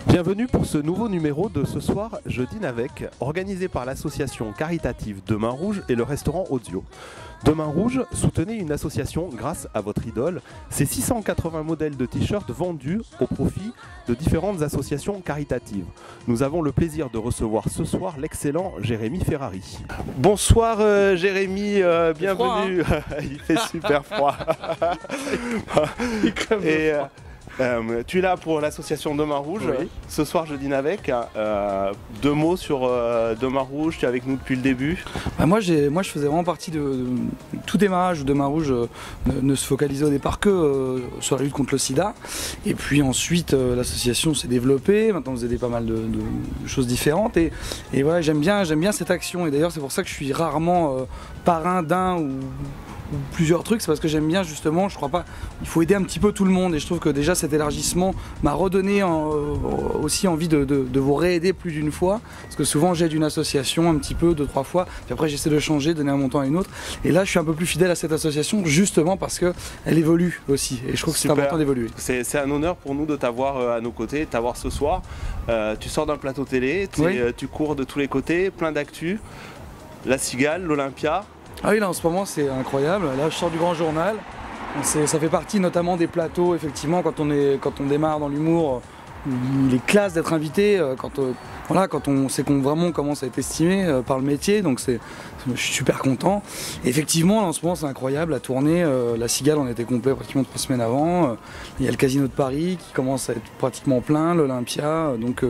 Bienvenue pour ce nouveau numéro de Ce soir je dîne avec, organisé par l'association caritative Demain Rouge et le restaurant Audio. Demain Rouge, soutenez une association grâce à votre idole. C'est 680 modèles de t-shirts vendus au profit de différentes associations caritatives. Nous avons le plaisir de recevoir ce soir l'excellent Jérémy Ferrari. Bonsoir Jérémy, bienvenue. Froid, hein. Il fait super froid. Et, tu es là pour l'association Demain Rouge. Oui. Ce soir je dîne avec. Deux mots sur Demain Rouge, tu es avec nous depuis le début. Moi je faisais vraiment partie de tout démarrage où Demain Rouge ne se focalisait au départ que sur la lutte contre le sida. Et puis ensuite l'association s'est développée, maintenant vous avez pas mal de choses différentes. Et voilà, j'aime bien cette action. Et d'ailleurs c'est pour ça que je suis rarement parrain d'un ou plusieurs trucs, c'est parce que j'aime bien justement, je crois pas, il faut aider un petit peu tout le monde et je trouve que déjà cet élargissement m'a redonné aussi envie de vous réaider plus d'une fois, parce que souvent j'aide une association un petit peu, 2-3 fois, puis après j'essaie de changer, donner un montant à une autre, et là je suis un peu plus fidèle à cette association justement parce qu'elle évolue aussi et je trouve que c'est important d'évoluer. C'est un honneur pour nous de t'avoir à nos côtés, de t'avoir ce soir. Tu sors d'un plateau télé, oui. Tu cours de tous les côtés, plein d'actu, la Cigale, l'Olympia. Ah oui, là en ce moment c'est incroyable, là je sors du Grand Journal, ça fait partie notamment des plateaux, effectivement quand on démarre dans l'humour, il est classe d'être invité, quand on sait qu'on vraiment commence à être estimé par le métier, donc je suis super content. Et effectivement là, en ce moment c'est incroyable, la tournée, la Cigale on était complet pratiquement 3 semaines avant, il y a le Casino de Paris qui commence à être pratiquement plein, l'Olympia, donc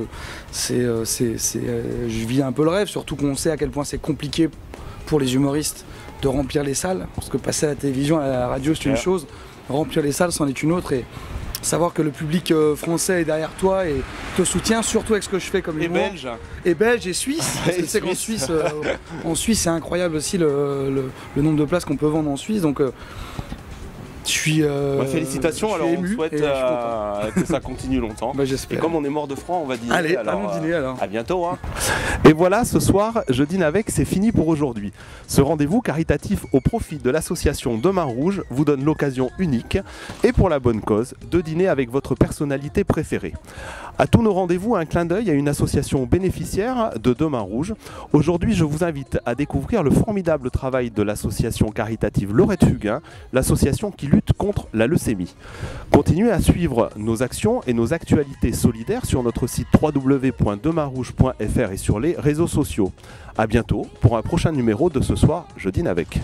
je vis un peu le rêve, surtout qu'on sait à quel point c'est compliqué pour les humoristes de remplir les salles, parce que passer à la télévision, à la radio c'est une chose, remplir les salles c'en est une autre, et savoir que le public français est derrière toi et te soutient, surtout avec ce que je fais comme humour. Et belge. Et belge et suisse, parce que tu sais qu'en Suisse, c'est incroyable aussi le nombre de places qu'on peut vendre en Suisse, donc je suis félicitations, alors on souhaite que ça continue longtemps. Et comme on est mort de froid, on va dîner. Allez, allons dîner alors. À bientôt. Hein. Et voilà, ce soir, je dîne avec, c'est fini pour aujourd'hui. Ce rendez-vous caritatif au profit de l'association Demain Rouge vous donne l'occasion unique, et pour la bonne cause, de dîner avec votre personnalité préférée. À tous nos rendez-vous, un clin d'œil à une association bénéficiaire de Demain Rouge. Aujourd'hui, je vous invite à découvrir le formidable travail de l'association caritative Lorette Huguin, l'association qui lutte contre la leucémie. Continuez à suivre nos actions et nos actualités solidaires sur notre site www.demainrouge.fr et sur les réseaux sociaux. A bientôt pour un prochain numéro de Ce soir je dîne avec.